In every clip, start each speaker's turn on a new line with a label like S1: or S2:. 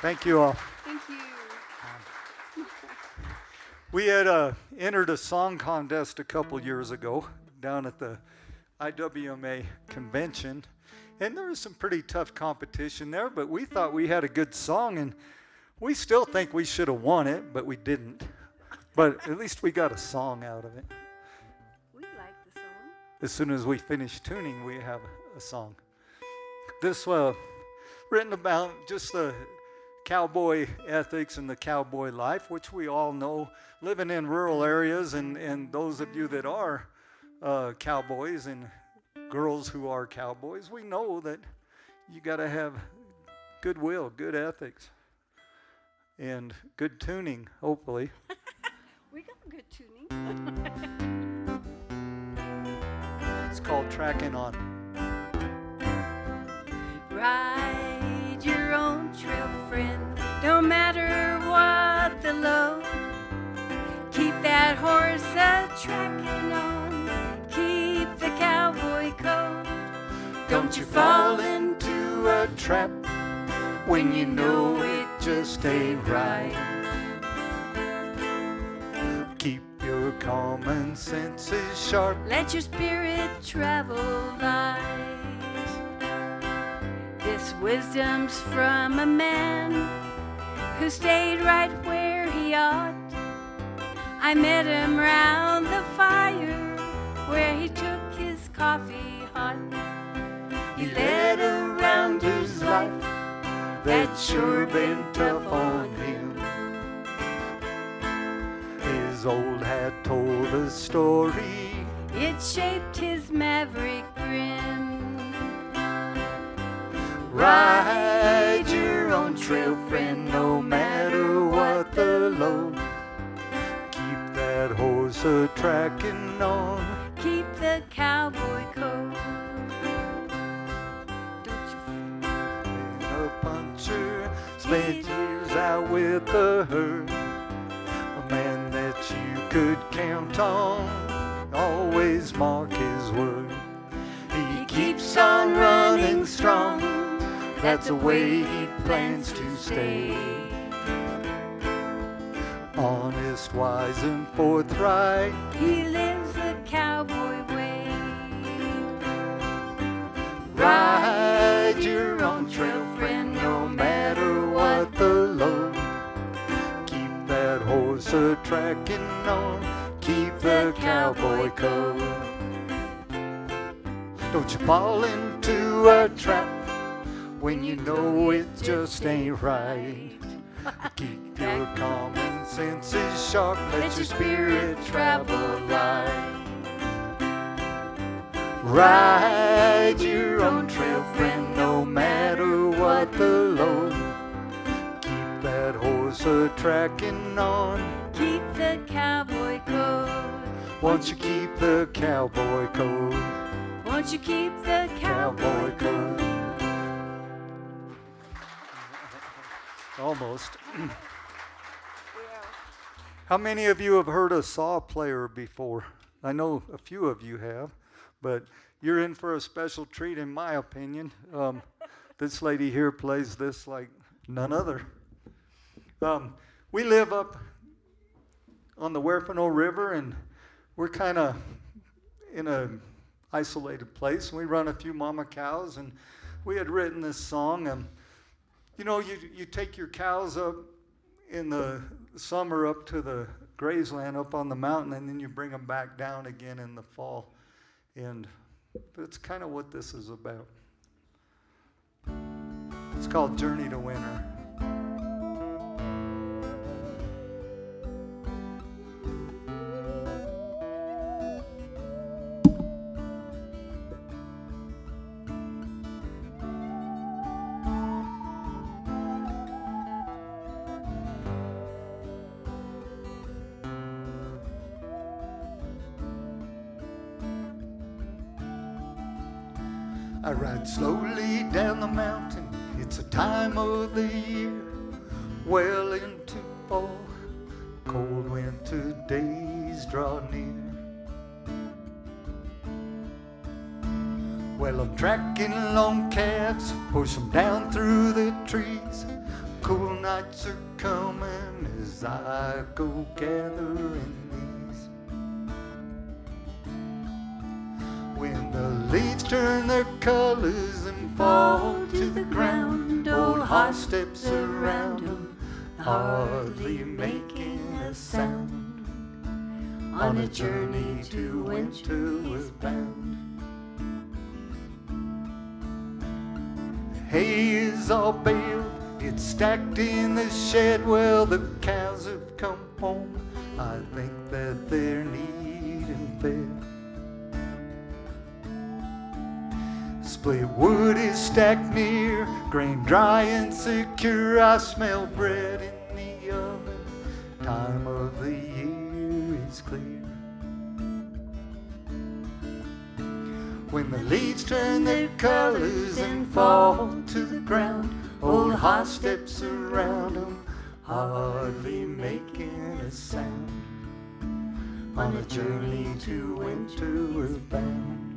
S1: Thank you all.
S2: Thank you.
S1: We had entered a song contest a couple years ago down at the IWMA convention, and there was some pretty tough competition there, but we thought we had a good song, and we still think we should have won it, but we didn't. But at least we got a song out of it.
S2: We like the song.
S1: As soon as we finish tuning, we have a song. This written about just the cowboy ethics and the cowboy life, which we all know, living in rural areas, and those of you that are cowboys and girls who are cowboys, we know that you got to have goodwill, good ethics, and good tuning, hopefully.
S2: We got good tuning.
S1: It's called Tracking On.
S2: Ride your own trail, friend, no matter what the load. Keep that horse a-tracking on, keep the cowboy code.
S1: Don't you fall into a trap when you know it just ain't right. Keep your common senses sharp.
S2: Let your spirit travel light. This wisdom's from a man who stayed right where he ought. I met him round the fire where he took his coffee hot. He led a rounder's life that's sure been tough on him.
S1: His old hat told a story.
S2: It shaped his maverick grin.
S1: Ride your own trail, friend, no matter what the load. Keep that horse a-tracking on.
S2: Keep the cowboy code.
S1: A puncher spent years out with the herd. A man that you could count on, always mark his word. He keeps on running strong. That's the way he plans to stay. Honest, wise, and forthright.
S2: He lives the cowboy way.
S1: Ride your own trail, friend, no matter what the load. Keep that horse a-tracking on. Keep the cowboy code. Don't you fall into a trap when you know it just ain't right. Keep your common senses sharp. Let your spirit travel light. Ride your own trail, friend, no matter what the load. Keep that horse a-tracking on.
S2: Keep the cowboy code.
S1: Won't you keep the cowboy code?
S2: Won't you keep the cowboy code?
S1: Almost. How many of you have heard a saw player before? I know a few of you have, but you're in for a special treat in my opinion. This lady here plays this like none other. We live up on the Huerfano River, and we're kind of in an isolated place. We run a few mama cows, and we had written this song. You know, you take your cows up in the summer up to the grazeland up on the mountain, and then you bring them back down again in the fall. And that's kind of what this is about. It's called Journey to Winter. I ride slowly down the mountain. It's a time of the year, well into fall. Cold winter days draw near. Well, I'm tracking along calves, push them down through the trees. cool nights are coming as I go gathering these. When the leaves turn their colors and fall to the ground, old horse steps around them, hardly making a sound. On a journey to winter was bound. Hay is all baled, it's stacked in the shed. Well, the cows have come home, I think that they're needing fed. Split wood is stacked near, grain dry and secure. I smell bread in the oven, time of the year is clear. When the leaves turn their colors and fall to the ground, old horse steps around them, hardly making a sound. On a journey to winter we're bound.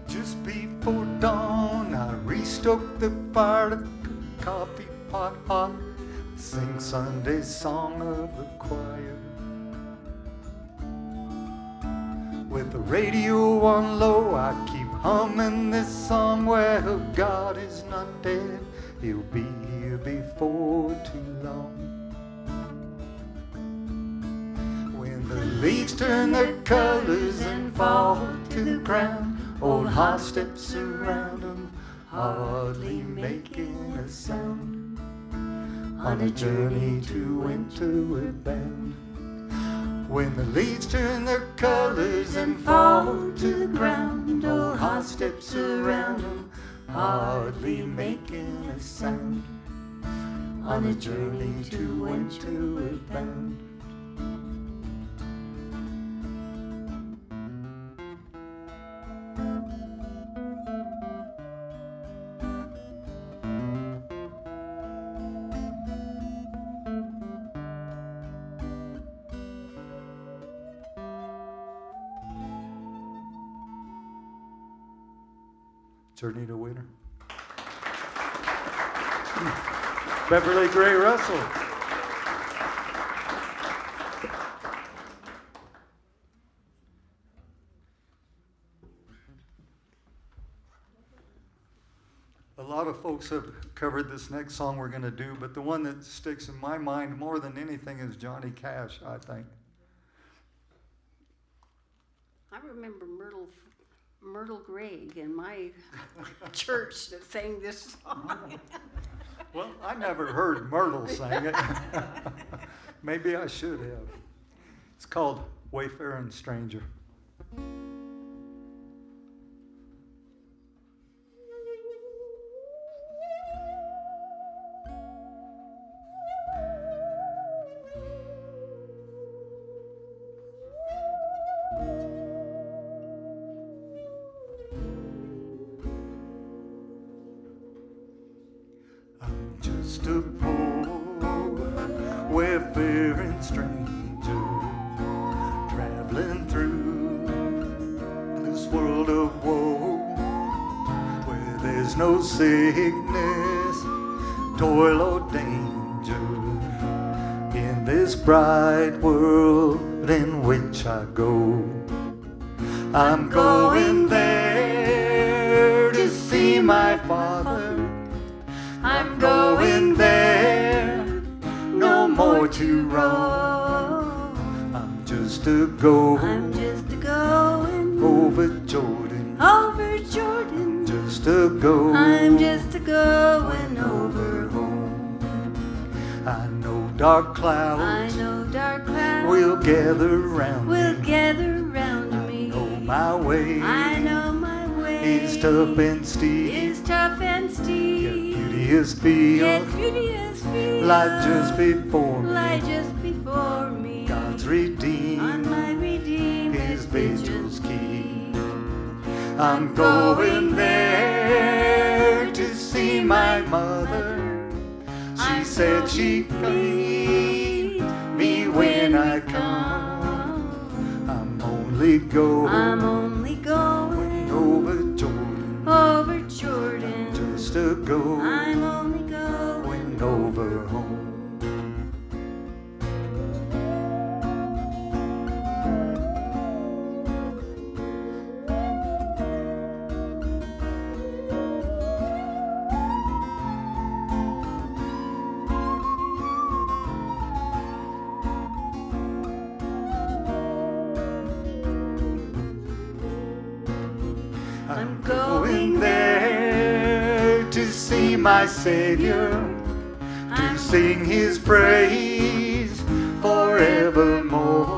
S1: Just before dawn, I restoke the fire, the coffee pot hot, sing Sunday's song of the choir. With the radio on low, I keep humming this song. Well, God is not dead, he'll be here before too long. When the leaves turn their colors and fall to the ground, old horse steps around them, hardly making a sound. On a journey to winter we're bound. When the leaves turn their colors and fall to the ground, old horse steps around them, hardly making a sound. On a journey to winter we're bound. Journey to winter. Beverly Gray Russell. A lot of folks have covered this next song we're going to do, but the one that sticks in my mind more than anything is Johnny Cash, I think.
S2: I remember Myrtle Gregg in my church that sang this song.
S1: Well, I never heard Myrtle sing it. Maybe I should have. It's called Wayfaring Stranger. Just a poor wayfaring stranger traveling through this world of woe, where there's no sickness, toil or danger, in this bright world in which I go. I'm going there to see my Father. I'm going there, no more to roam. I'm just a going over Jordan.
S2: Over Jordan.
S1: Just a going.
S2: I'm just a going.
S1: I know dark clouds,
S2: I know dark clouds
S1: will gather round
S2: will
S1: me.
S2: gather round me.
S1: I know my way,
S2: I know my way
S1: is tough and steep.
S2: is tough and
S1: Yet
S2: steep.
S1: beauteous
S2: Yet
S1: field,
S2: beauteous field
S1: lie just before
S2: lie
S1: me.
S2: just before me.
S1: God's
S2: On
S1: redeemed,
S2: my redeemed
S1: his vigils keep.
S2: keep.
S1: I'm going there to see my mother. She said she'd feed me when I come. I'm only
S2: I'm
S1: going
S2: only going
S1: over Jordan,
S2: over Jordan.
S1: just to go
S2: I'm only going
S1: over home.
S2: I'm going
S1: there to see my Savior, to sing his praise forevermore.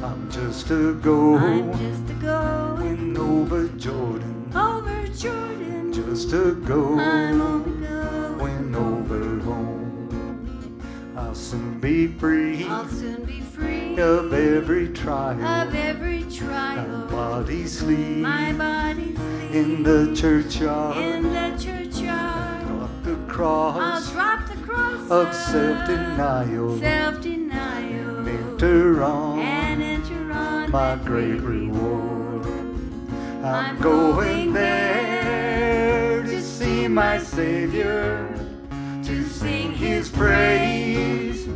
S1: I'm just a
S2: I'm
S1: going
S2: just a going
S1: over Jordan,
S2: over Jordan.
S1: just a
S2: I'm only
S1: going over home. I'll soon be free
S2: I'll soon be free
S1: of every trial.
S2: of every
S1: My
S2: trial.
S1: body sleep
S2: My body
S1: in the churchyard.
S2: in the churchyard.
S1: Drop the
S2: I'll
S1: cross
S2: drop the cross
S1: of self-denial.
S2: self-denial,
S1: Enter on
S2: and enter on
S1: my
S2: that
S1: great
S2: great
S1: reward. I'm
S2: I'm
S1: going
S2: going
S1: there to see my Savior, to sing his praise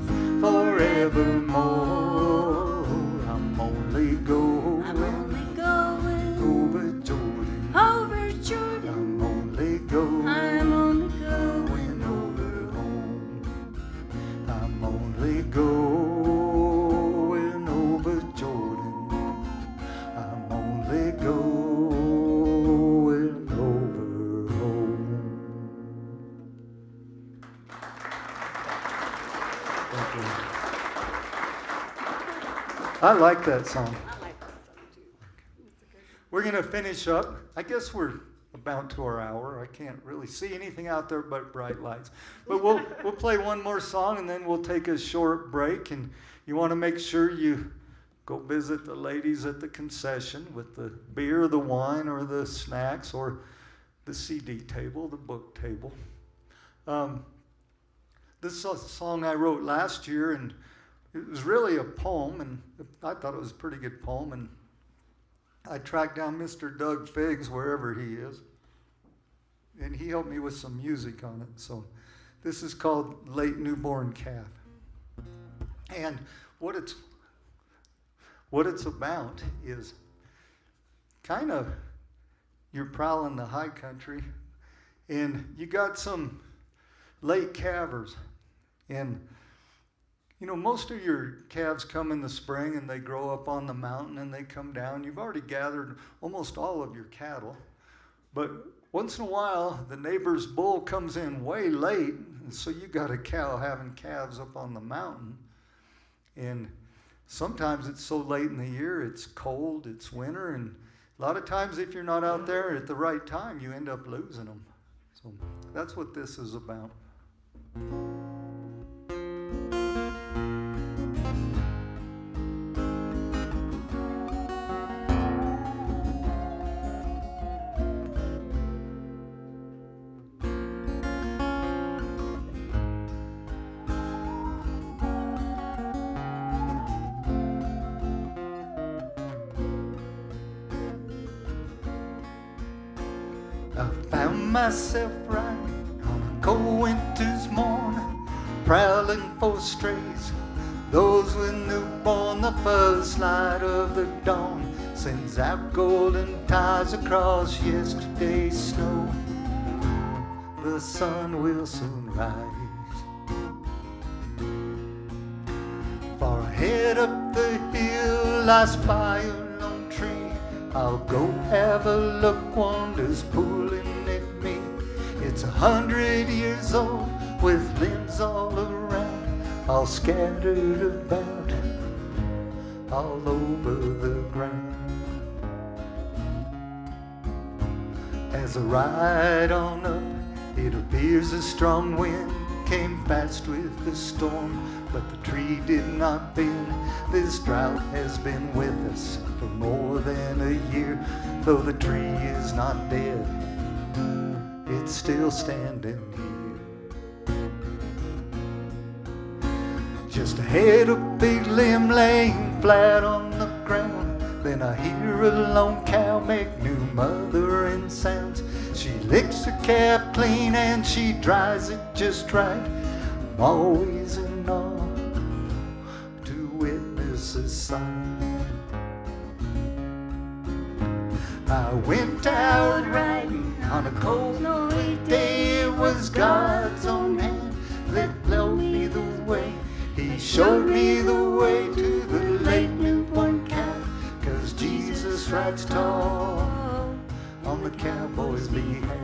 S1: forevermore. I'm only going
S2: I'm only going
S1: over Jordan.
S2: over Jordan.
S1: I'm only going
S2: I'm only going
S1: over home. I'm only going over Jordan. I'm only going over home. Thank you. I like that song.
S3: I like that song too. It's a good one.
S1: We're going to finish up. I guess we're about to our hour. I can't really see anything out there but bright lights. But we'll play one more song and then we'll take a short break. And you want to make sure you go visit the ladies at the concession with the beer, the wine, or the snacks, or the CD table, the book table. This is a song I wrote last year, and it was really a poem, and I thought it was a pretty good poem. And I tracked down Mr. Doug Figgs, wherever he is, and he helped me with some music on it. So this is called Late Newborn Calf. And what it's about is kind of you're prowling the high country, and you got some late calvers. And you know, most of your calves come in the spring and they grow up on the mountain and they come down. You've already gathered almost all of your cattle. But once in a while, the neighbor's bull comes in way late, and so you got a cow having calves up on the mountain. And sometimes it's so late in the year, it's cold, it's winter, and a lot of times if you're not out there at the right time, you end up losing them. So that's what this is about. I found myself right on a cold winter's morn, prowling for strays, those with newborn. The first light of the dawn sends out golden ties across yesterday's snow. The sun will soon rise. Far ahead up the hill I spy a lone tree. I'll go have a look, wonders pulling at me. It's 100 years old, with limbs all around, all scattered about, all over the ground. As I ride on up, it appears a strong wind came fast with the storm, but the tree did not bend. This drought has been with us for more than a year. Though the tree is not dead, it's still standing here. Just ahead, a big limb laying flat on the ground. Then I hear a lone cow make new mothering sounds. She licks her calf clean and she dries it just right. I'm always in awe to witness a sight. I went out riding on a cold, snowy day. It was God's own hand that showed me the way. He showed me the way to the late newborn calf, 'cause Jesus rides tall on the cowboy's behalf.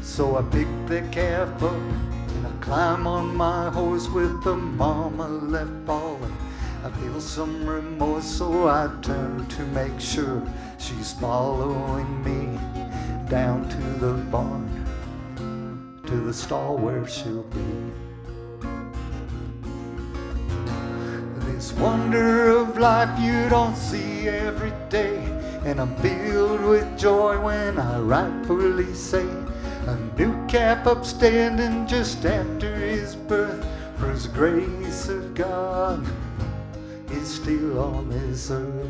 S1: So I pick the calf up and I climb on my horse with the mama left bawling. I feel some remorse, so I turn to make sure she's following me down to the barn, to the stall where she'll be. This wonder of life you don't see every day, and I'm filled with joy when I rightfully say a new calf upstanding just after his birth proves the grace of God is still on this earth.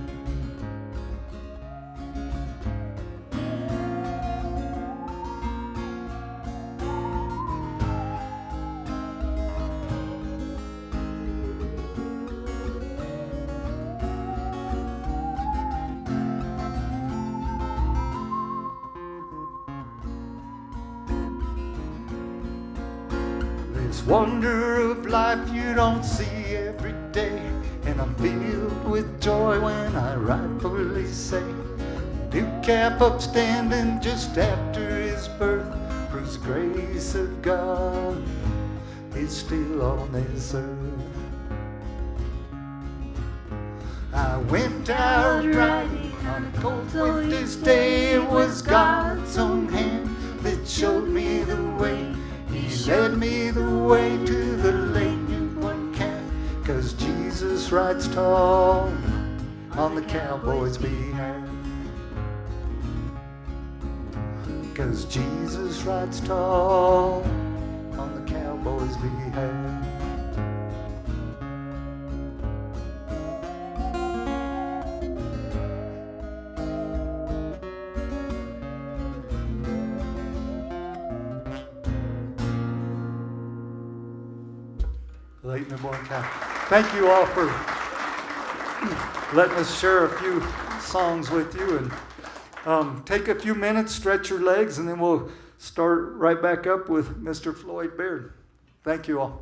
S1: This wonder of life you don't see every day, and I'm filled with joy when I rightfully say new calf upstanding just after his birth proves the grace of God is still on this earth. I went out riding on a cold winter's day. It was God's own hand that showed me the way. He led me the way to the late newborn calf, 'cause Jesus rides tall on the cowboy's behalf. 'Cause Jesus rides tall on the cowboy's behalf. Late newborn calf. Thank you all for letting us share a few songs with you. And take a few minutes, stretch your legs, and then we'll start right back up with Mr. Floyd Beard. Thank you all.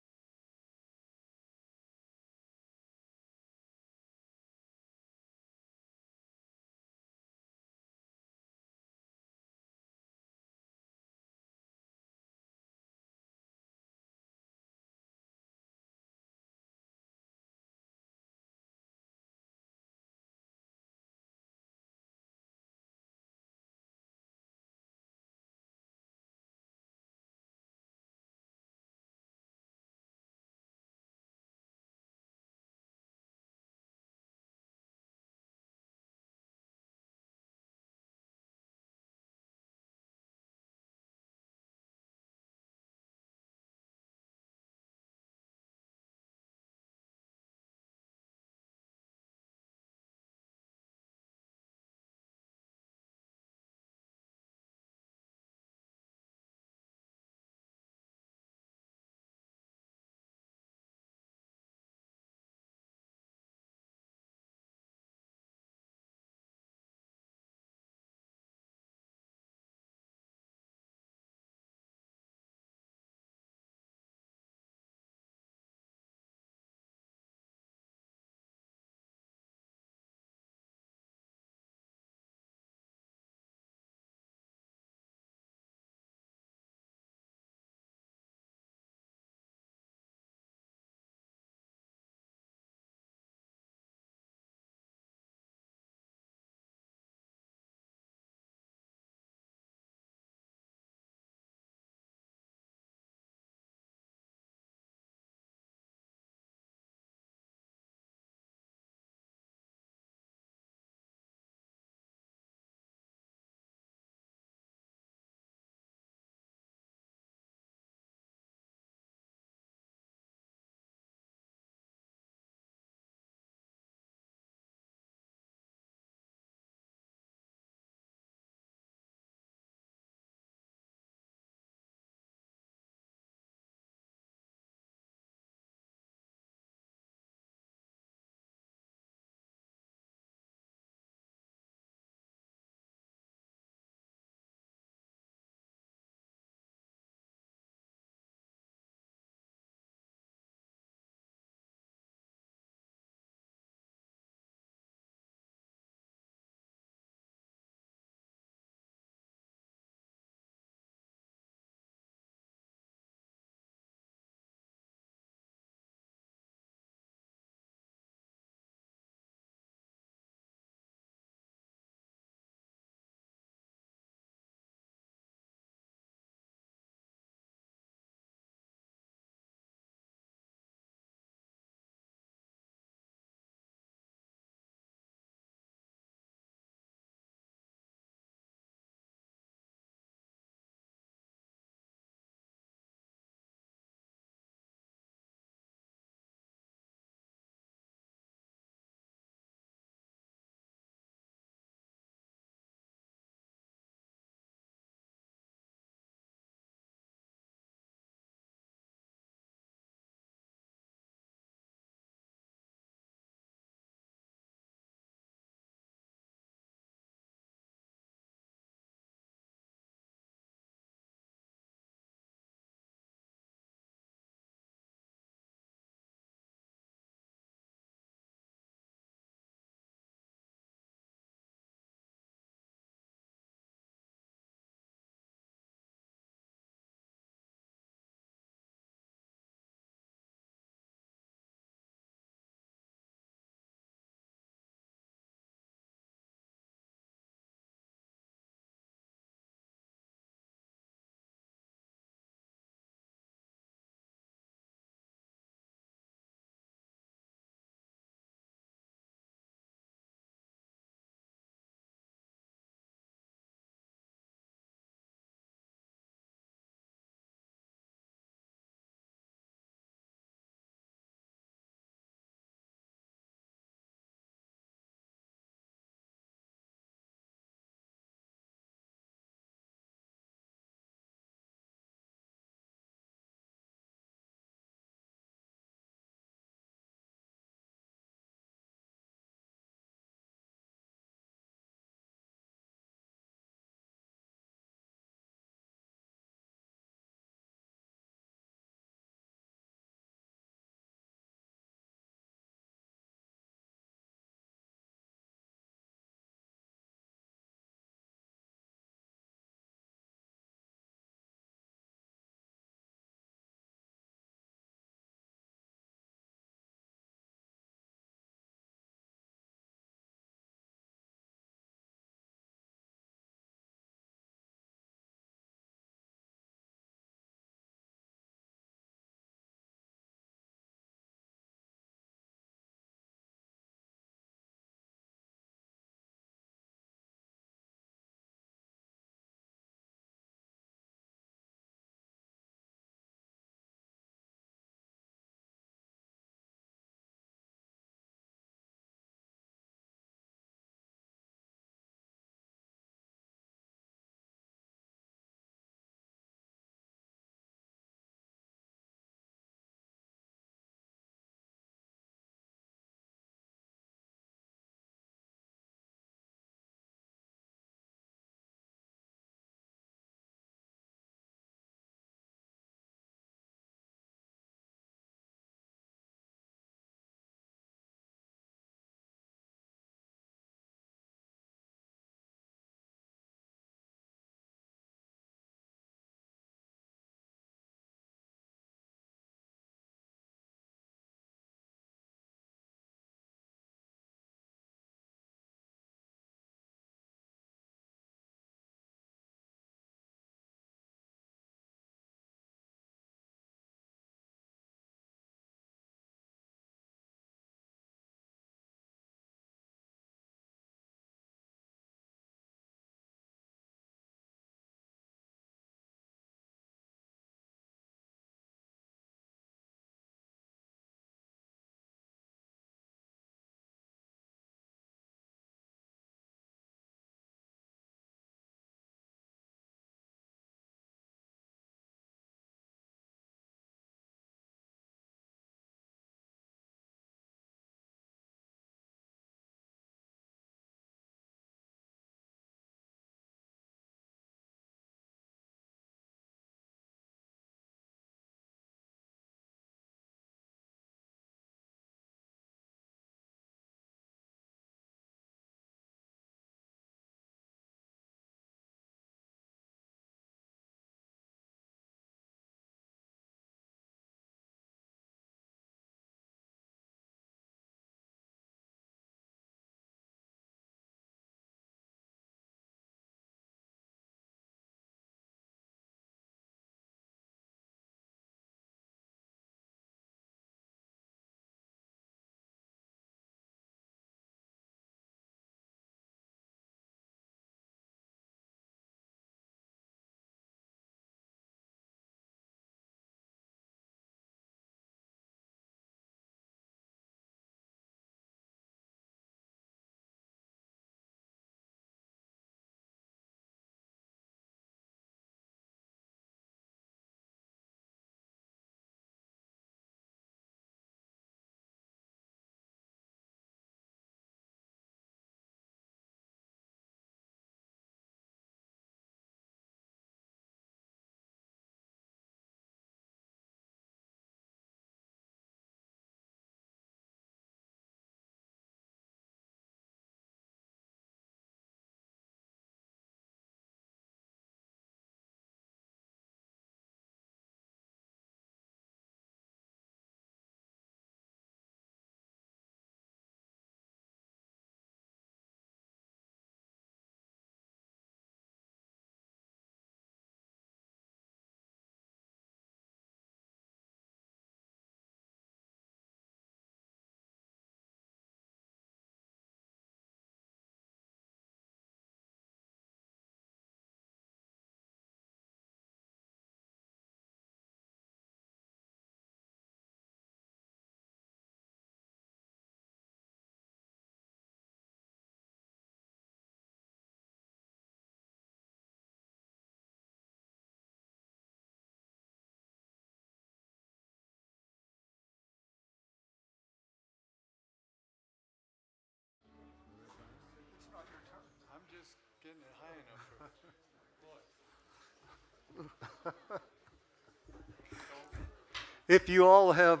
S1: If you all have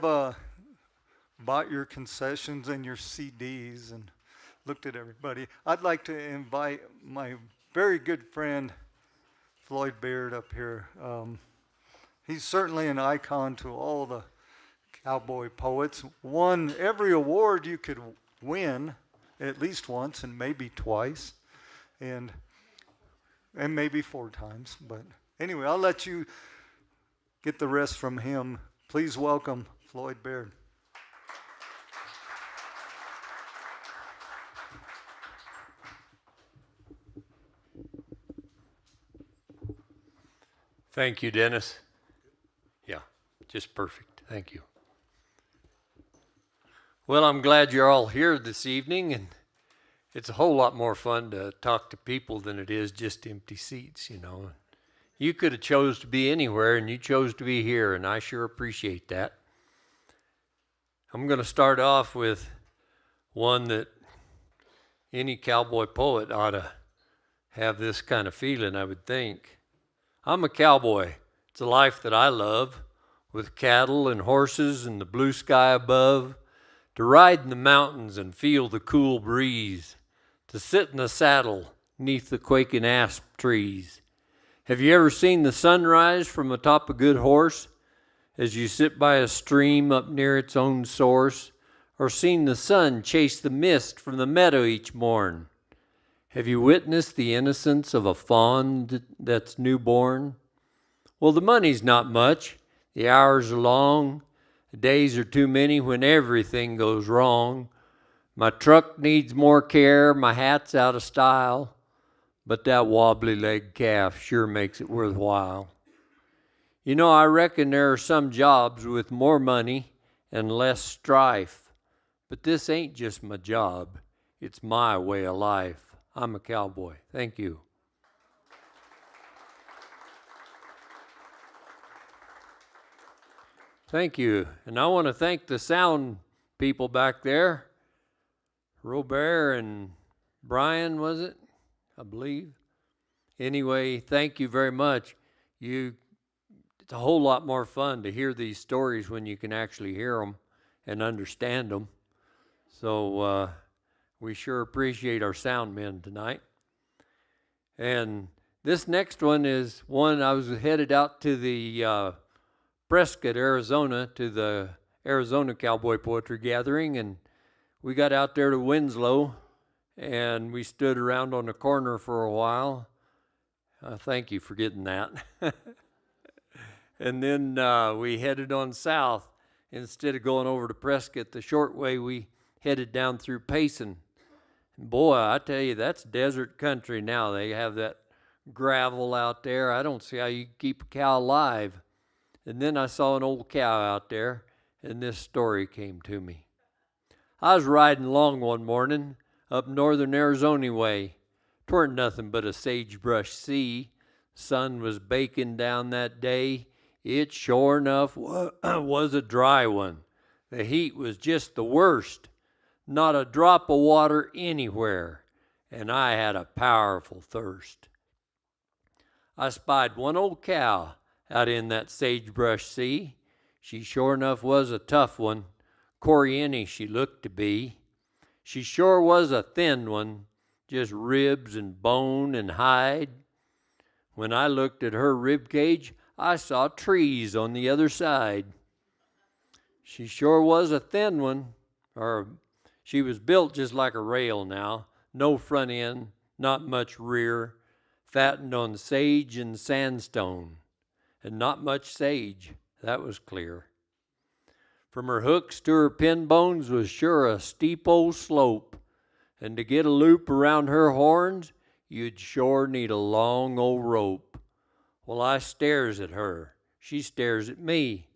S1: bought your concessions and your CDs and looked at everybody, I'd like to invite my very good friend Floyd Beard up here. He's certainly an icon to all the cowboy poets. Won every award you could win at least once and maybe twice, and maybe 4 times. But anyway, I'll let you get the rest from him. Please welcome Floyd Beard.
S4: Thank you, Dennis. Yeah, just perfect. Thank you. Well, I'm glad you're all here this evening, and it's a whole lot more fun to talk to people than it is just empty seats, you know. You could have chose to be anywhere, and you chose to be here, and I sure appreciate that. I'm going to start off with one that any cowboy poet ought to have this kind of feeling, I would think. I'm a cowboy. It's a life that I love, with cattle and horses and the blue sky above, to ride in the mountains and feel the cool breeze, to sit in the saddle 'neath the quaking asp trees. Have you ever seen the sunrise from atop a good horse as you sit by a stream up near its own source, or seen the sun chase the mist from the meadow each morn? Have you witnessed the innocence of a fawn that's newborn? Well, the money's not much, the hours are long, the days are too many when everything goes wrong. My truck needs more care, my hat's out of style, but that wobbly-legged calf sure makes it worthwhile. You know, I reckon there are some jobs with more money and less strife, but this ain't just my job, it's my way of life. I'm a cowboy. Thank you. Thank you. And I want to thank the sound people back there. Robert and Brian, was it? I believe. Anyway, thank you very much. It's a whole lot more fun to hear these stories when you can actually hear them and understand them. So we sure appreciate our sound men tonight. And this next one is one I was headed out to the Prescott, Arizona, to the Arizona Cowboy Poetry Gathering, and we got out there to Winslow, and we stood around on the corner for a while. Thank you for getting that. And then we headed on south. Instead of going over to Prescott the short way, we headed down through Payson. And boy, I tell you, that's desert country now. They have that gravel out there. I don't see how you keep a cow alive. And then I saw an old cow out there, and this story came to me. I was riding along one morning up northern Arizona way. 'Tweren't nothing but a sagebrush sea. Sun was baking down that day. It sure enough was a dry one. The heat was just the worst. Not a drop of water anywhere, and I had a powerful thirst. I spied one old cow out in that sagebrush sea. She sure enough was a tough one. Corianny she looked to be. She sure was a thin one, just ribs and bone and hide. When I looked at her rib cage, I saw trees on the other side. She sure was a thin one, or she was built just like a rail now. No front end, not much rear, fattened on sage and sandstone. And not much sage, that was clear. From her hooks to her pin bones was sure a steep old slope, and to get a loop around her horns, you'd sure need a long old rope. Well, I stares at her, she stares at me,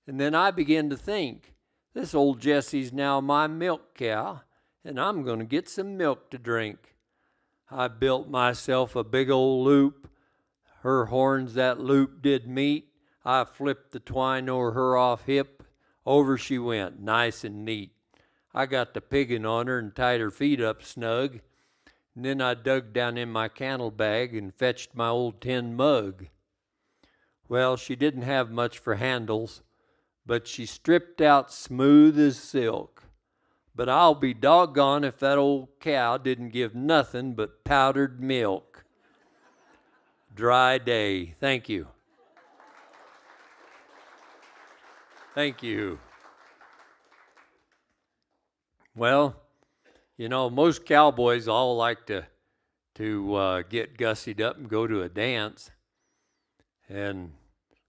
S4: and then I begin to think, this old Jessie's now my milk cow, and I'm going to get some milk to drink. I built myself a big old loop. Her horns that loop did meet. I flipped the twine o'er her off hip. Over she went, nice and neat. I got the piggin on her and tied her feet up snug. And then I dug down in my cannel bag and fetched my old tin mug. Well, she didn't have much for handles, but she stripped out smooth as silk. But I'll be doggone if that old cow didn't give nothing but powdered milk. Dry day. Thank you. Thank you. Well, you know, most cowboys all like to get gussied up and go to a dance. And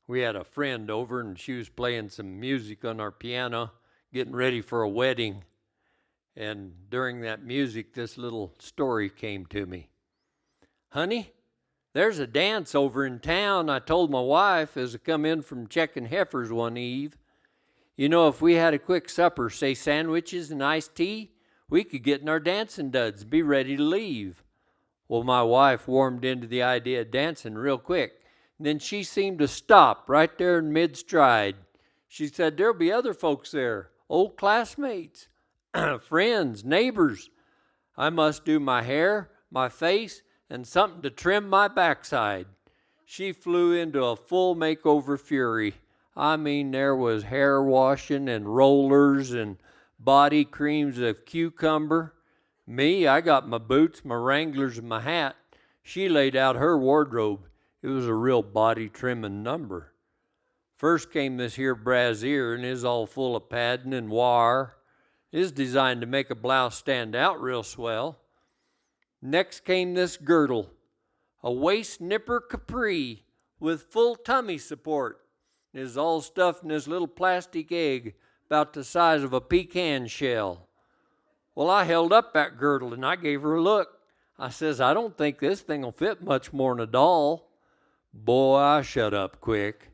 S4: we had a friend over, and she was playing some music on our piano, getting ready for a wedding. And during that music, this little story came to me. Honey, there's a dance over in town. I told my wife as I come in from checking heifers one eve. You know, if we had a quick supper, say sandwiches and iced tea, we could get in our dancing duds and be ready to leave. Well, my wife warmed into the idea of dancing real quick. And then she seemed to stop right there in mid-stride. She said, there'll be other folks there, old classmates, friends, neighbors. I must do my hair, my face, and something to trim my backside. She flew into a full makeover fury. I mean, there was hair washing and rollers and body creams of cucumber. Me, I got my boots, my Wranglers, and my hat. She laid out her wardrobe. It was a real body trimming number. First came this here brassiere, and it's all full of padding and wire. It's designed to make a blouse stand out real swell. Next came this girdle, a waist nipper capri with full tummy support. It's all stuffed in this little plastic egg about the size of a pecan shell. Well, I held up that girdle and I gave her a look. I says, I don't think this thing will fit much more than a doll. Boy, I shut up quick.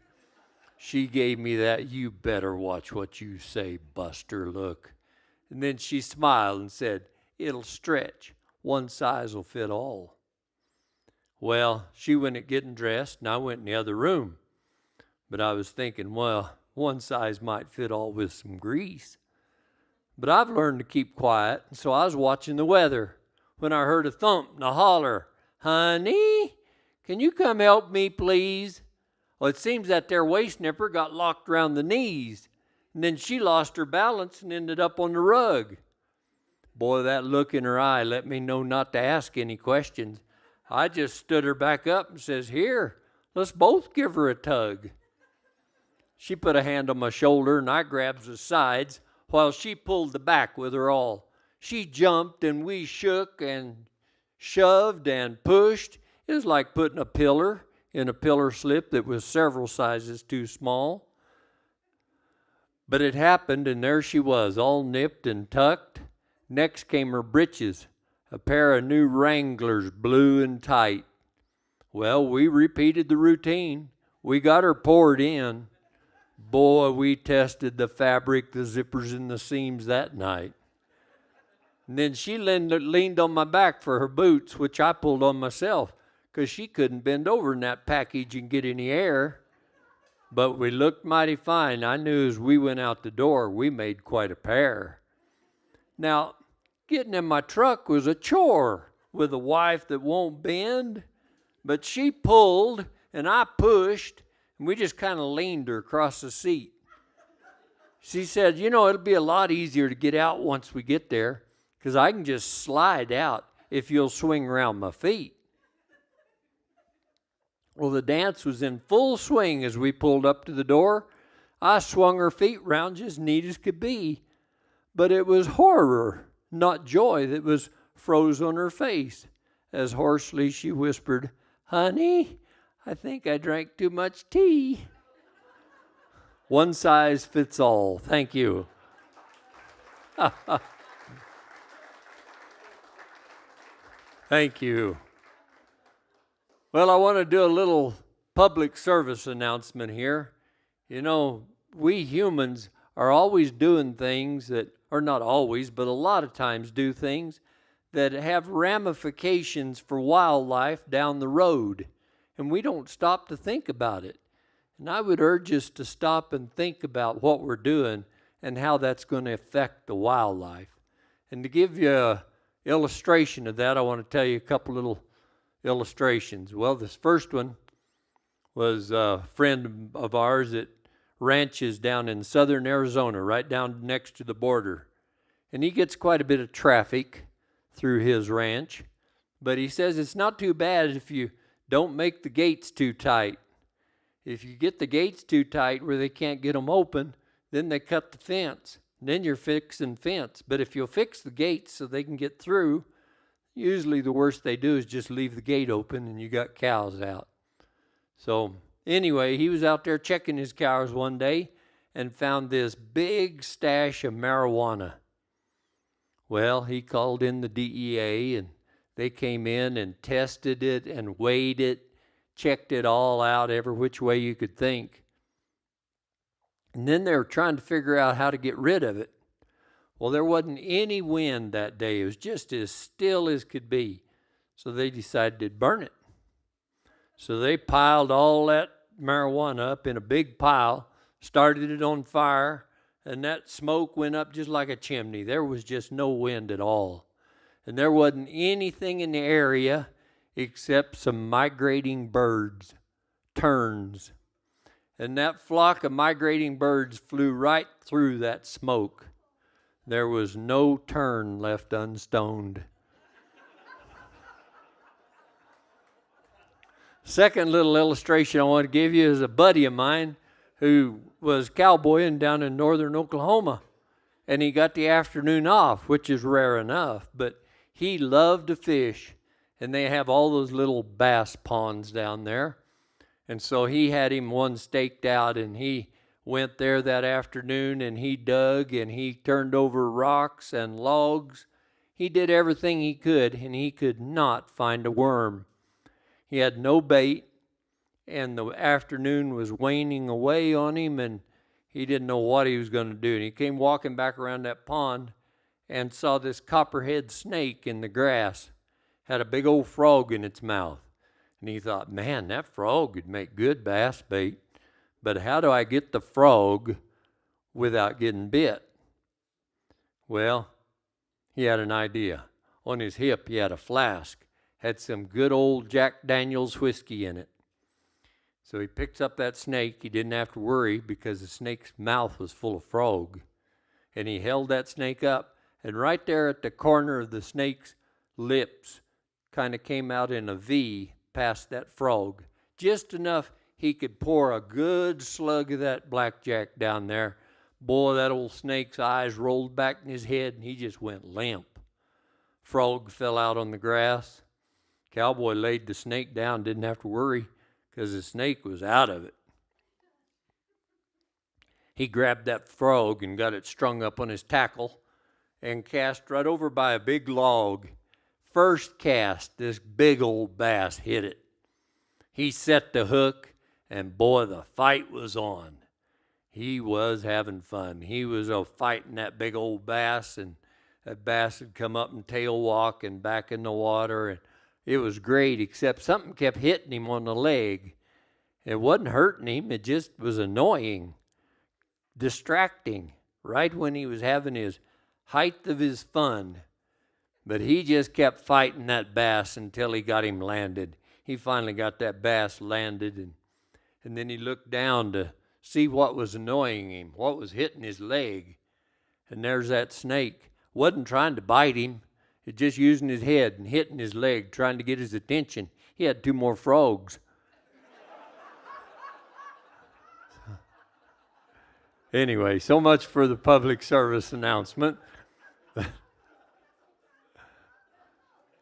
S4: She gave me that, you better watch what you say, Buster look. And then she smiled and said, it'll stretch. One size will fit all. Well, she went at getting dressed and I went in the other room. But I was thinking, well, one size might fit all with some grease. But I've learned to keep quiet, and so I was watching the weather when I heard a thump and a holler, honey, can you come help me, please? Well, it seems that their waist nipper got locked around the knees, and then she lost her balance and ended up on the rug. Boy, that look in her eye let me know not to ask any questions. I just stood her back up and says, here, let's both give her a tug. She put a hand on my shoulder, and I grabbed the sides while she pulled the back with her all. She jumped, and we shook and shoved and pushed. It was like putting a pillar in a pillar slip that was several sizes too small. But it happened, and there she was, all nipped and tucked. Next came her breeches, a pair of new Wranglers, blue and tight. Well, we repeated the routine. We got her poured in. Boy, we tested the fabric, the zippers, and the seams that night. And then she leaned on my back for her boots, which I pulled on myself, because she couldn't bend over in that package and get any air. But we looked mighty fine. I knew as we went out the door, we made quite a pair. Now, getting in my truck was a chore with a wife that won't bend, but she pulled and I pushed, and we just kind of leaned her across the seat. She said, you know, it'll be a lot easier to get out once we get there, because I can just slide out if you'll swing around my feet. Well, the dance was in full swing as we pulled up to the door. I swung her feet round just neat as could be, but it was horror, not joy, that was froze on her face as hoarsely she whispered, honey, I think I drank too much tea. One size fits all. Thank you. Thank you. Well, I want to do a little public service announcement here. You know, we humans are always doing things that, or not always, but a lot of times do things that have ramifications for wildlife down the road. And we don't stop to think about it. And I would urge us to stop and think about what we're doing and how that's going to affect the wildlife. And to give you an illustration of that, I want to tell you a couple little illustrations. Well, this first one was a friend of ours that ranches down in southern Arizona, right down next to the border. And he gets quite a bit of traffic through his ranch. But he says it's not too bad if you don't make the gates too tight. If you get the gates too tight where they can't get them open, then they cut the fence. Then you're fixing fence. But if you'll fix the gates so they can get through, usually the worst they do is just leave the gate open and you got cows out. So anyway, he was out there checking his cows one day and found this big stash of marijuana. Well, he called in the DEA and they came in and tested it and weighed it, checked it all out every which way you could think. And then they were trying to figure out how to get rid of it. Well, there wasn't any wind that day. It was just as still as could be. So they decided to burn it. So they piled all that marijuana up in a big pile, started it on fire, and that smoke went up just like a chimney. There was just no wind at all. And there wasn't anything in the area except some migrating birds, terns. And that flock of migrating birds flew right through that smoke. There was no tern left unstoned. Second little illustration I want to give you is a buddy of mine who was cowboying down in northern Oklahoma. And he got the afternoon off, which is rare enough, but he loved to fish. And they have all those little bass ponds down there. And so he had him one staked out, and he went there that afternoon, and he dug, and he turned over rocks and logs. He did everything he could, and he could not find a worm. He had no bait, and the afternoon was waning away on him, and he didn't know what he was going to do. And he came walking back around that pond and saw this copperhead snake in the grass. Had a big old frog in its mouth. And he thought, man, that frog would make good bass bait. But how do I get the frog without getting bit? Well, he had an idea. On his hip, he had a flask. Had some good old Jack Daniels whiskey in it. So he picks up that snake. He didn't have to worry because the snake's mouth was full of frog. And he held that snake up. And right there at the corner of the snake's lips kind of came out in a V past that frog. Just enough he could pour a good slug of that blackjack down there. Boy, that old snake's eyes rolled back in his head and he just went limp. Frog fell out on the grass. Cowboy laid the snake down, didn't have to worry because the snake was out of it. He grabbed that frog and got it strung up on his tackle and cast right over by a big log. First cast, this big old bass hit it. He set the hook, and boy, the fight was on. He was having fun. He was fighting that big old bass, and that bass would come up and tail walk and back in the water. And it was great, except something kept hitting him on the leg. It wasn't hurting him. It just was annoying, distracting, right when he was having his height of his fun. But he just kept fighting that bass until he got him landed. He finally got that bass landed, and then he looked down to see what was annoying him, what was hitting his leg. And there's that snake. Wasn't trying to bite him. It just using his head and hitting his leg, trying to get his attention. He had 2 more frogs. Anyway, so much for the public service announcement.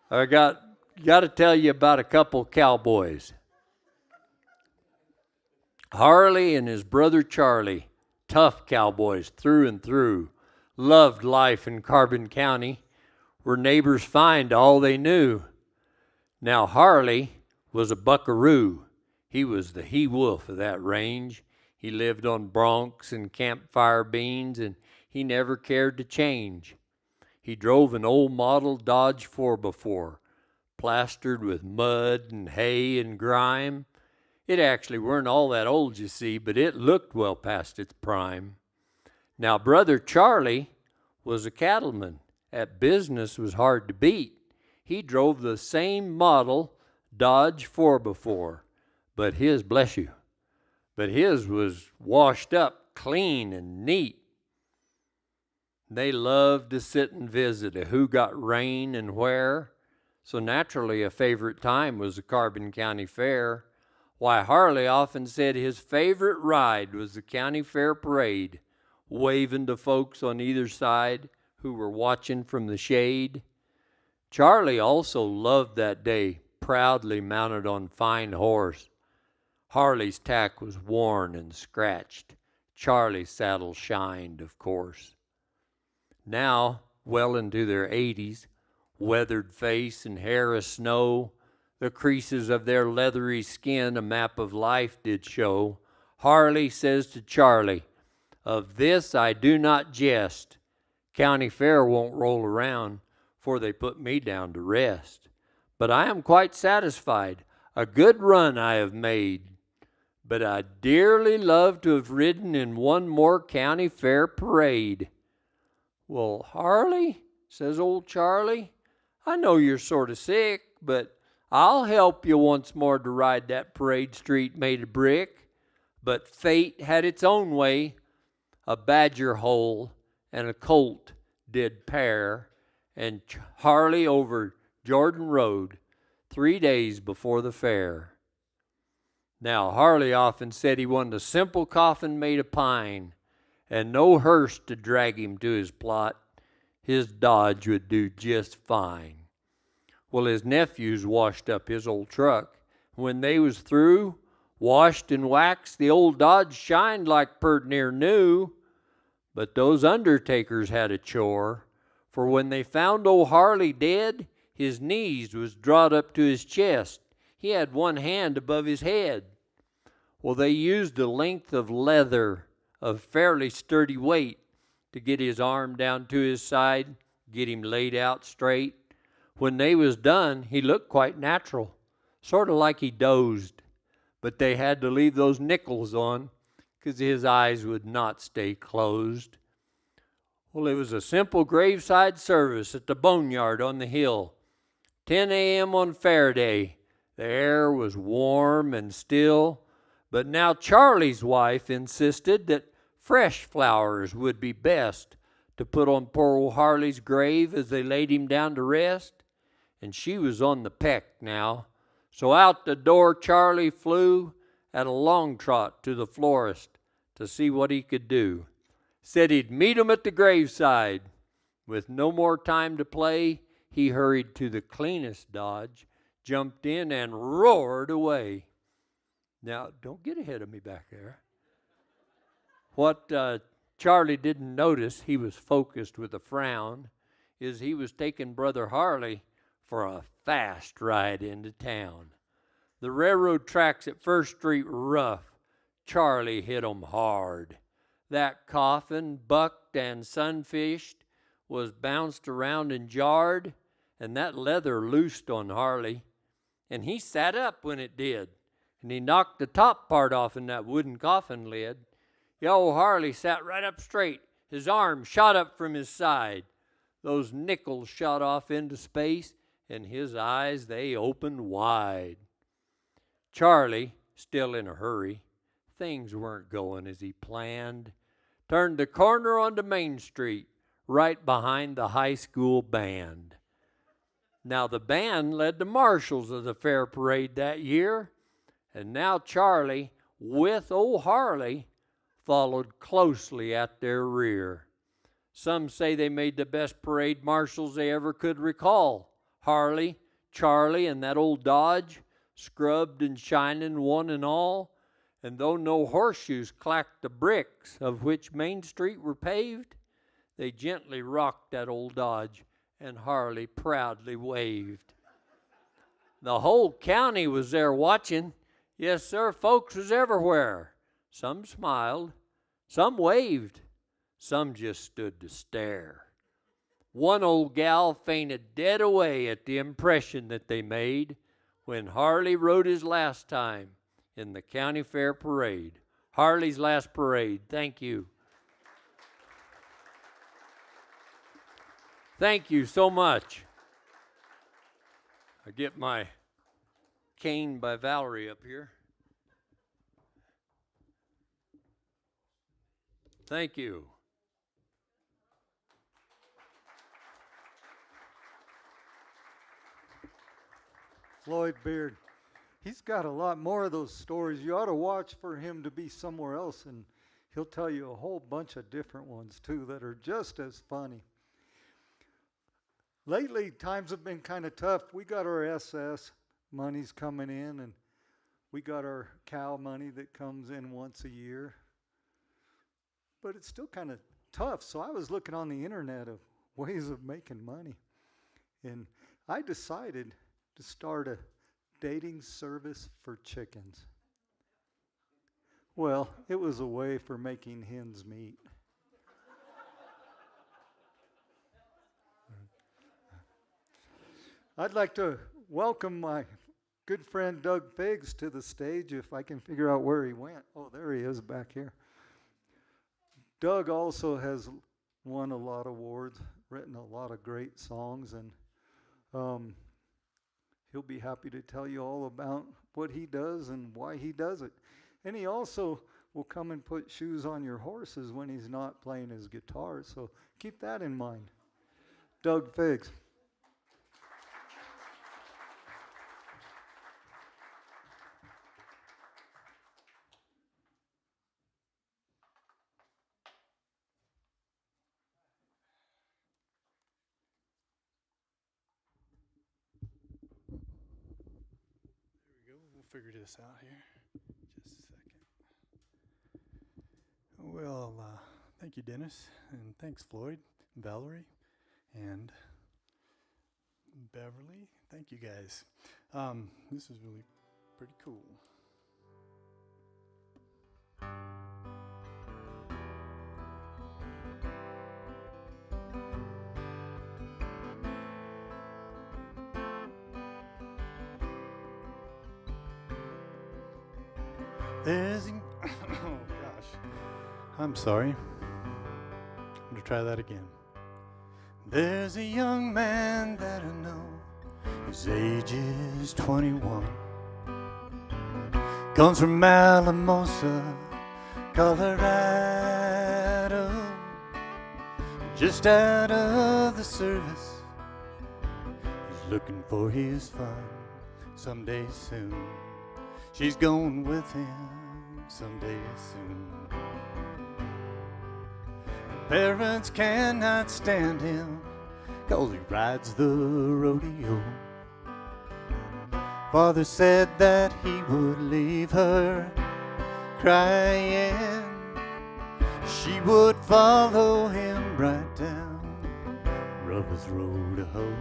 S4: I got to tell you about a couple cowboys. Harley and his brother Charlie, tough cowboys through and through, loved life in Carbon County, were neighbors fine to all they knew. Now Harley was a buckaroo. He was the he-wolf of that range. He lived on broncs and campfire beans, and he never cared to change. He drove an old model Dodge 4x4, plastered with mud and hay and grime. It actually weren't all that old, you see, but it looked well past its prime. Now, brother Charlie was a cattleman. At business was hard to beat. He drove the same model Dodge 4x4, but his, bless you, but his was washed up clean and neat. They loved to sit and visit a who got rain and where, so naturally a favorite time was the Carbon County Fair. Why, Harley often said his favorite ride was the county fair parade, waving to folks on either side who were watching from the shade. Charlie also loved that day, proudly mounted on fine horse. Harley's tack was worn and scratched. Charlie's saddle shined, of course. Now, well into their 80s, weathered face and hair of snow, the creases of their leathery skin a map of life did show. Harley says to Charlie, "Of this I do not jest. County fair won't roll around, for they put me down to rest. But I am quite satisfied. A good run I have made. But I'd dearly love to have ridden in one more county fair parade." "Well, Harley," says old Charlie, "I know you're sort of sick, but I'll help you once more to ride that parade street made of brick." But fate had its own way. A badger hole and a colt did pair, and Harley over Jordan Road 3 days before the fair. Now, Harley often said he wanted a simple coffin made of pine and no hearse to drag him to his plot. His Dodge would do just fine. Well, his nephews washed up his old truck. When they was through, washed and waxed, the old Dodge shined like pert near new. But those undertakers had a chore, for when they found old Harley dead, his knees was drawed up to his chest. He had one hand above his head. Well, they used a length of leather of fairly sturdy weight to get his arm down to his side, get him laid out straight. When they was done, he looked quite natural, sort of like he dozed. But they had to leave those nickels on, 'cause his eyes would not stay closed. Well, it was a simple graveside service at the boneyard on the hill. 10 a.m. on fair day. The air was warm and still. But now Charlie's wife insisted that fresh flowers would be best to put on poor old Harley's grave as they laid him down to rest. And she was on the peck now. So out the door Charlie flew at a long trot to the florist to see what he could do. Said he'd meet him at the graveside. With no more time to play, he hurried to the cleanest Dodge, jumped in, and roared away. Now, don't get ahead of me back there. What Charlie didn't notice, he was focused with a frown, is he was taking Brother Harley for a fast ride into town. The railroad tracks at First Street were rough. Charlie hit 'em hard. That coffin, bucked and sunfished, was bounced around and jarred, and that leather loosed on Harley. And he sat up when it did, and he knocked the top part off in that wooden coffin lid. Old Harley sat right up straight. His arm shot up from his side. Those nickels shot off into space, and his eyes, they opened wide. Charlie, still in a hurry, things weren't going as he planned, turned the corner onto Main Street, right behind the high school band. Now the band led the marshals of the fair parade that year, and now Charlie, with old Harley, followed closely at their rear. Some say they made the best parade marshals they ever could recall. Harley, Charlie, and that old Dodge, scrubbed and shining one and all, and though no horseshoes clacked the bricks of which Main Street were paved, they gently rocked that old Dodge, and Harley proudly waved. The whole county was there watching. Yes, sir, folks was everywhere. Some smiled, some waved, some just stood to stare. One old gal fainted dead away at the impression that they made when Harley rode his last time in the county fair parade. Harley's last parade. Thank you. Thank you so much. I get my cane by Valerie up here. Thank you.
S1: Floyd Beard. He's got a lot more of those stories. You ought to watch for him to be somewhere else, and he'll tell you a whole bunch of different ones, too, that are just as funny. Lately, times have been kind of tough. We got our SS money's coming in, and we got our cow money that comes in once a year. But it's still kind of tough, so I was looking on the internet of ways of making money. And I decided to start a dating service for chickens. Well, it was a way for making hens meet. I'd like to welcome my good friend Doug Figs to the stage, if I can figure out where he went. Oh, there he is back here. Doug also has won a lot of awards, written a lot of great songs, and he'll be happy to tell you all about what he does and why he does it. And he also will come and put shoes on your horses when he's not playing his guitar, so keep that in mind. Doug Figs.
S5: We'll figure this out here. Just a second. Well, thank you, Dennis, and thanks, Floyd, and Valerie, and Beverly. Thank you, guys. This is really pretty cool. There's oh gosh, I'm sorry. I'm gonna try that again. There's a young man that I know, his age is 21. Comes from Alamosa, Colorado. Just out of the service, he's looking for his fun someday soon. She's going with him someday soon. Parents cannot stand him 'cause he rides the rodeo. Father said that he would leave her crying. She would follow him right down Rubber's Road to Hoe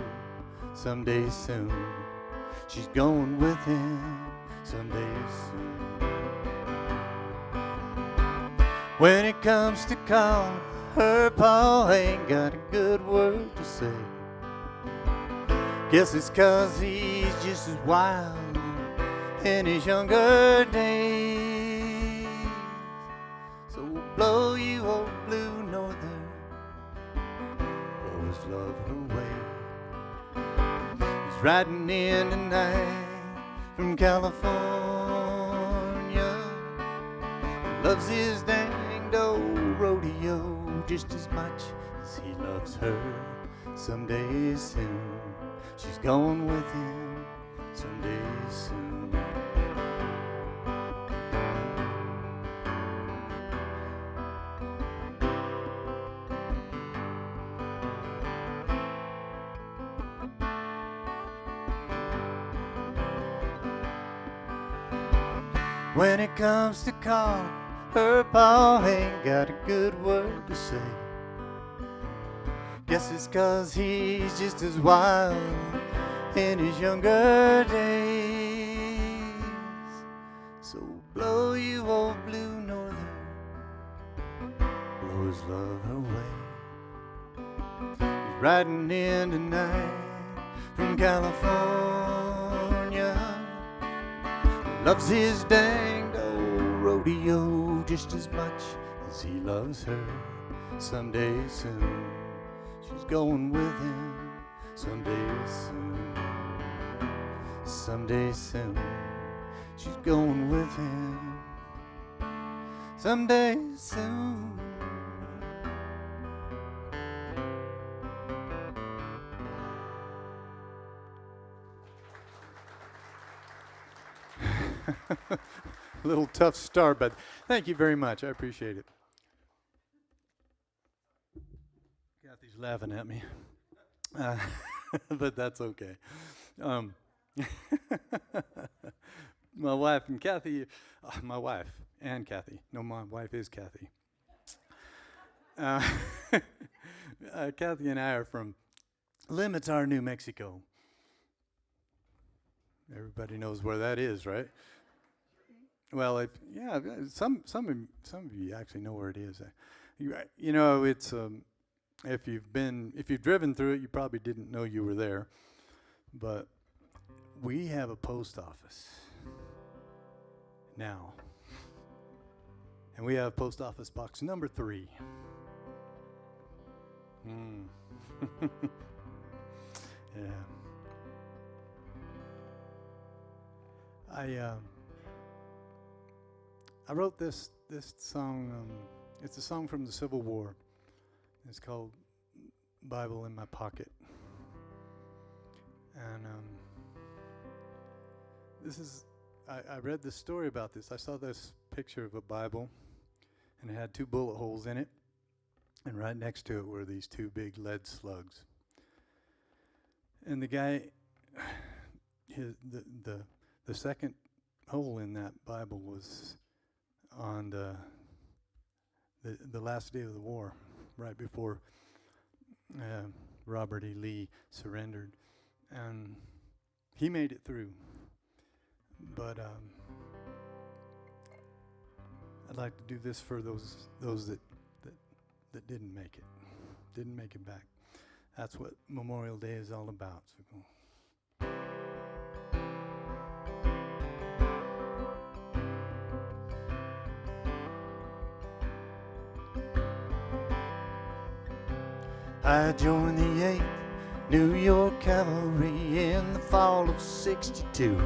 S5: someday soon. She's going with him someday soon. When it comes to call, her pa ain't got a good word to say. Guess it's 'cause he's just as wild in his younger days. So blow you old blue northern, blow his love away. He's riding in tonight from California, loves his danged old rodeo just as much as he loves her someday soon. She's going with him someday soon. When it comes to call, her pa ain't got a good word to say. Guess it's 'cause he's just as wild in his younger days. So blow you old blue northern, blow his love away. He's riding in tonight from California, loves his danged old rodeo just as much as he loves her someday soon. She's going with him someday soon. Someday soon. She's going with him someday soon. A little tough start, but thank you very much. I appreciate it. Kathy's laughing at me, but that's okay. My wife and Kathy, my wife and Kathy. No, my wife is Kathy. Kathy and I are from Lemitar, New Mexico. Everybody knows where that is, right? Well, some of you actually know where it is. You know, it's if you've driven through it, you probably didn't know you were there. But we have a post office now, and we have post office box number 3. Yeah. I wrote this song. It's a song from the Civil War. It's called "Bible in My Pocket," and this is. I read this story about this. I saw this picture of a Bible, and it had 2 bullet holes in it, and right next to it were these 2 big lead slugs. And the guy, the second hole in that Bible was on the last day of the war, right before Robert E. Lee surrendered, and he made it through. But I'd like to do this for those that didn't make it back. That's what Memorial Day is all about. So I joined the 8th New York Cavalry in the fall of '62.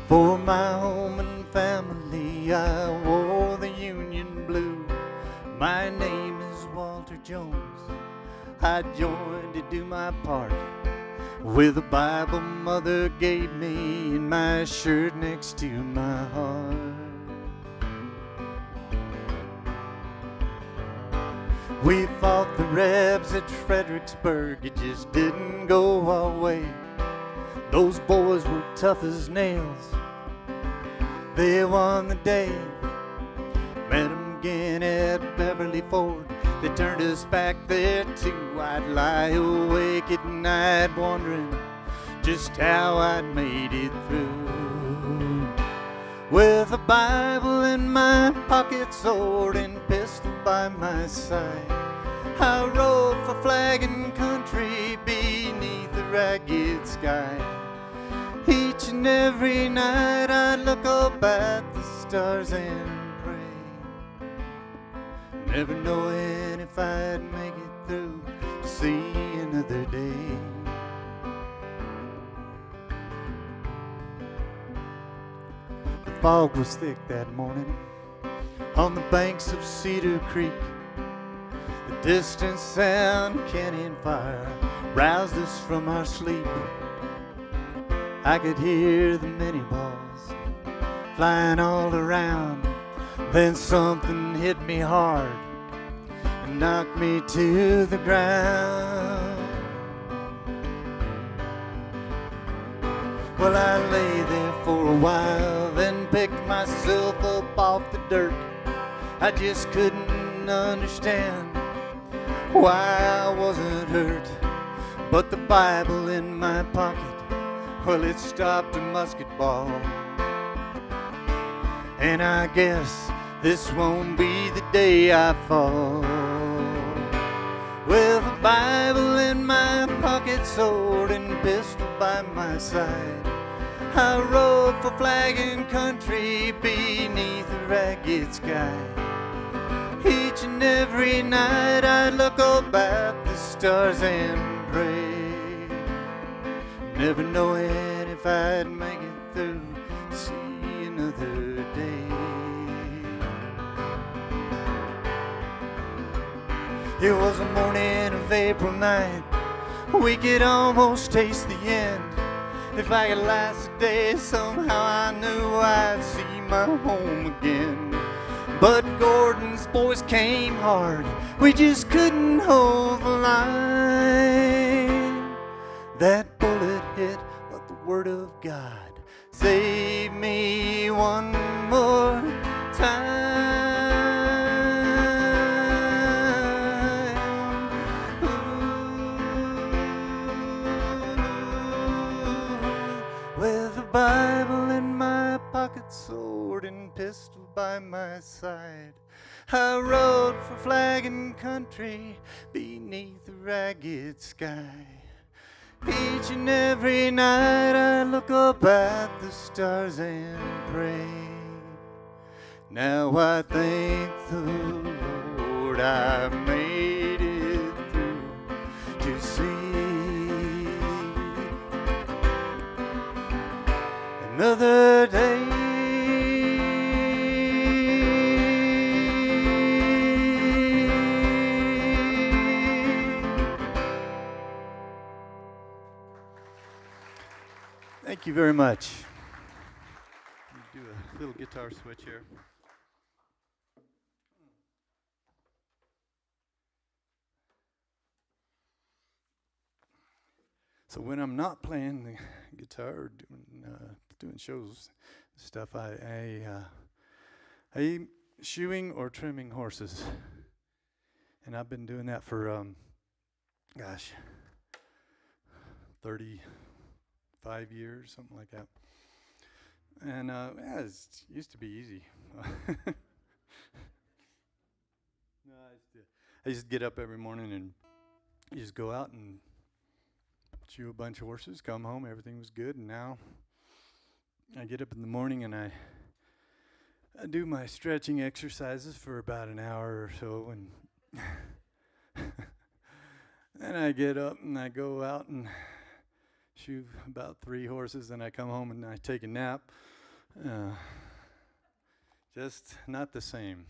S5: For my home and family, I wore the Union blue. My name is Walter Jones. I joined to do my part with a Bible Mother gave me in my shirt next to my heart. We fought the Rebs at Fredericksburg, it just didn't go our way. Those boys were tough as nails, they won the day. Met them again at Beverly Ford, they turned us back there too. I'd lie awake at night wondering just how I'd made it through. With a Bible in my pocket, sword and pistol by my side, I rode for flag and country beneath the ragged sky. Each and every night I'd look up at the stars and pray, never knowing if I'd make it through to see another day. The fog was thick that morning on the banks of Cedar Creek. The distant sound of cannon fire roused us from our sleep. I could hear the mini balls flying all around. Then something hit me hard and knocked me to the ground. Well, I lay there for a while, then picked myself up off the dirt. I just couldn't understand why I wasn't hurt. But the Bible in my pocket, well, it stopped a musket ball. And I guess this won't be the day I fall. With a Bible in my pocket, sword and pistol by my side, I rode for flag and country beneath the ragged sky. Each and every night I'd look up at the stars and pray, never knowing if I'd make it through to see another day. It was a morning of April night, we could almost taste the end. If I could last a day, somehow I knew I'd see my home again. But Gordon's boys came hard, we just couldn't hold the line. That bullet hit, but the word of God saved me one more time. With a Bible in my pocket, sword and pistol by my side, I rode for flag and country beneath the ragged sky. Each and every night I look up at the stars and pray. Now I thank the Lord I made it through to see another day. Thank you very much. Do a little guitar switch here. So when I'm not playing the guitar or doing shows stuff, I am shoeing or trimming horses, and I've been doing that for 35 years, something like that. And yeah, it used to be easy. No, I used to get up every morning and just go out and shoe a bunch of horses, come home, everything was good. And now I get up in the morning and I do my stretching exercises for about an hour or so, and then I get up and I go out and shoe about 3 horses, and I come home and I take a nap. Just not the same.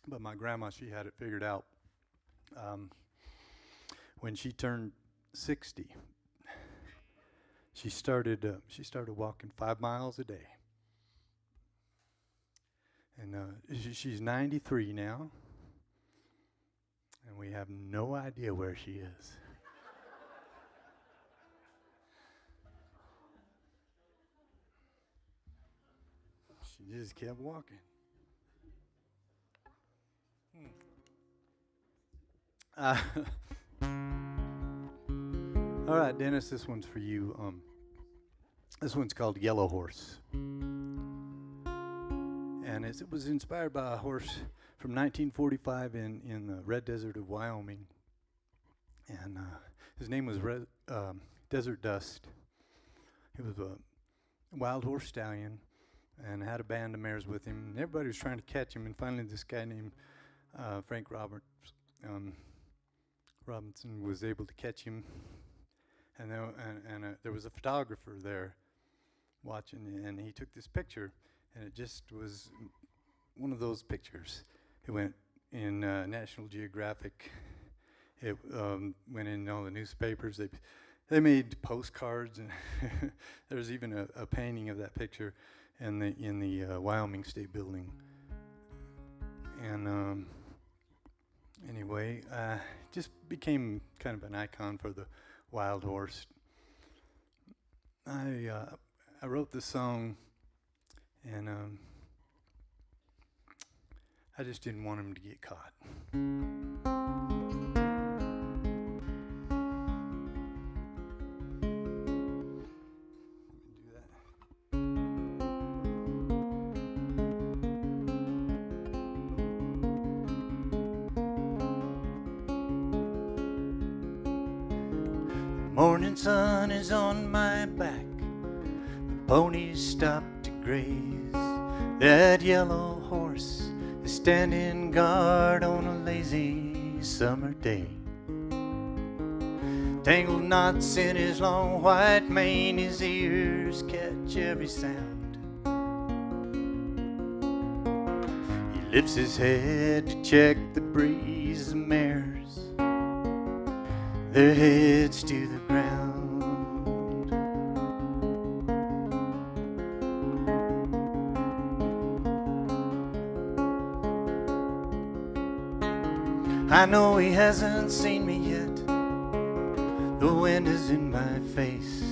S5: But my grandma, she had it figured out. When she turned 60, she started walking 5 miles a day. And she's 93 now. And we have no idea where she is. She just kept walking. All right, Dennis, this one's for you. This one's called Yellow Horse. And it was inspired by a horse from 1945 in the Red Desert of Wyoming. And his name was Desert Dust. He was a wild horse stallion and had a band of mares with him. And everybody was trying to catch him. And finally this guy named Frank Robinson was able to catch him. And there was a photographer there watching, and he took this picture, and it just was one of those pictures. It went in National Geographic. It went in all the newspapers. They made postcards, and there's even a painting of that picture in the Wyoming State Building. And anyway, just became kind of an icon for the wild horse. I wrote this song, and I just didn't want him to get caught. Morning sun is on my back, the ponies stop to graze. That yellow horse is standing guard on a lazy summer day. Tangled knots in his long white mane, his ears catch every sound. He lifts his head to check the breeze of mares. their heads to the ground. I know he hasn't seen me yet, the wind is in my face,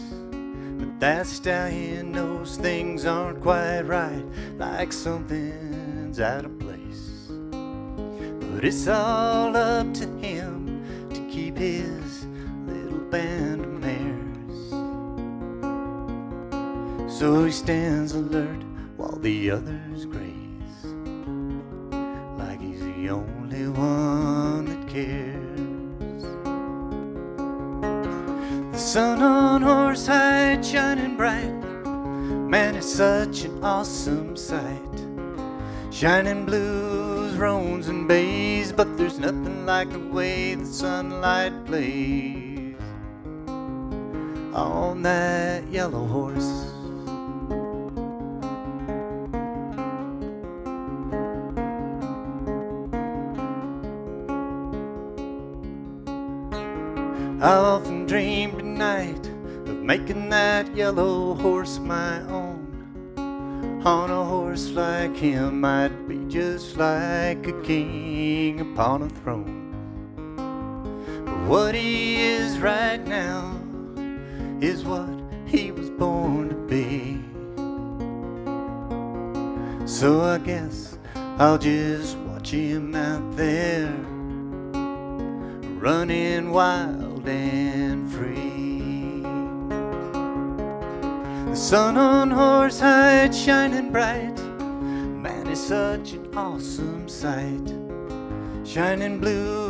S5: but that stallion knows things aren't quite right, like something's out of place. But it's all up to him to keep his little band of mares. So he stands alert while the others graze, like he's the only one that cares. The sun on Horsehide shining bright, man, it's such an awesome sight. Shining blues, roans, and bays, but there's nothing like the way the sunlight plays on that yellow horse. I often dreamed tonight of making that yellow horse my own. On a horse like him, I'd be just like a king upon a throne. But what he is right now is what he was born to be. So I guess I'll just watch him out there, running wild and free. The sun on Horsehide shining bright, man, it's such an awesome sight. Shining blue,